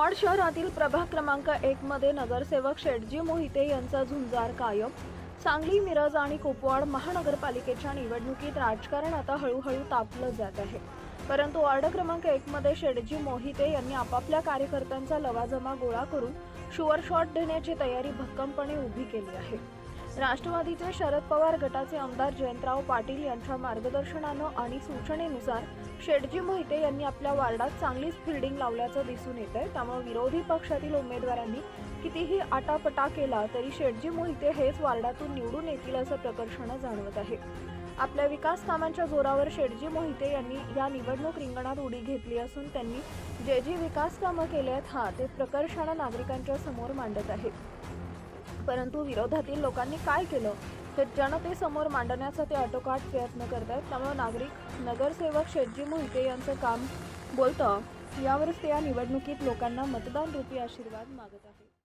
महाड शहरातील प्रभाग क्रमांक 1 मध्ये नगरसेवक शेटजी मोहिते यांचा झुंजार कायम। सांगली, मिरज आणि कुपवाड महानगरपालिकेच्या निवडणुकीत राजकारण आता हळूहळू तापलं जात आहे। परंतु वार्ड क्रमांक 1 मध्ये शेटजी मोहिते यांनी आपापल्या कार्यकर्त्यांचा लवाजमा गोळा करून शुअर शॉट देण्याची तयारी भक्कमपणे उभी केली आहे। राष्ट्रवादीचे शरद पवार गटाचे आमदार जयंतराव पाटील यांच्या मार्गदर्शनानं आणि सूचनेनुसार शेटजी मोहिते यांनी आपल्या वार्डात चांगलीच फिल्डिंग लावल्याचं दिसून येतंय। त्यामुळे विरोधी पक्षातील उमेदवारांनी कितीही आटापटा केला तरी शेटजी मोहिते हेच वार्डातून निवडून येतील असं प्रकर्षानं जाणवत आहे। आपल्या विकास कामांच्या जोरावर शेटजी मोहिते यांनी या निवडणूक रिंगणात उडी घेतली असून त्यांनी जे विकास कामं केले आहेत ते प्रकर्षानं नागरिकांच्या समोर मांडत आहेत। परंतु विरोधातील लोकांनी काय केलं हे जनतेसमोर मांडण्याचा ते आटोकाट प्रयत्न करतात। त्यामुळे नागरिक नगरसेवक शेटजी मोहिते यांचं काम बोलतं यावरच ते या निवडणुकीत लोकांना मतदान रूपी आशीर्वाद मागत आहेत।